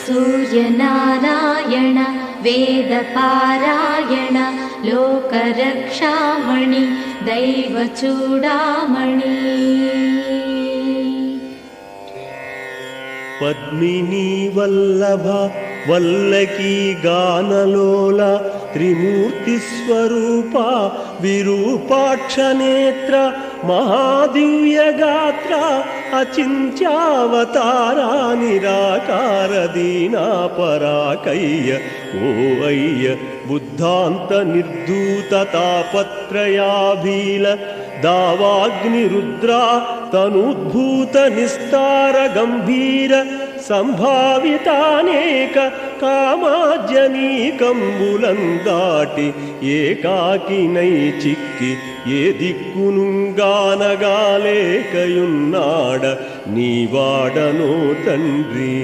सूर्यनारायण वेदपारायण लोकरक्षामणि दैवचूडामणि पद्मिनी वल्लभ वल्लकी गानलोल त्रिमूर्तिस्वरूपा विरूपाक्षनेत्र महादिव्यगात्र अचिन्त्यावतारा निराकार दीनापराकय्य ओ अय्य बुद्धान्त निर्धूत तापत्रयाभील दावाग्निरुद्रा तनुद्भूत निस्तार गंभीर संभावितानेक कामाज्यनीकंबुलंदाटि ఏకాకినై చిక్కి ఏ దిక్కునుగానగాలేకయున్నాడ నీవాడనో తండ్రి।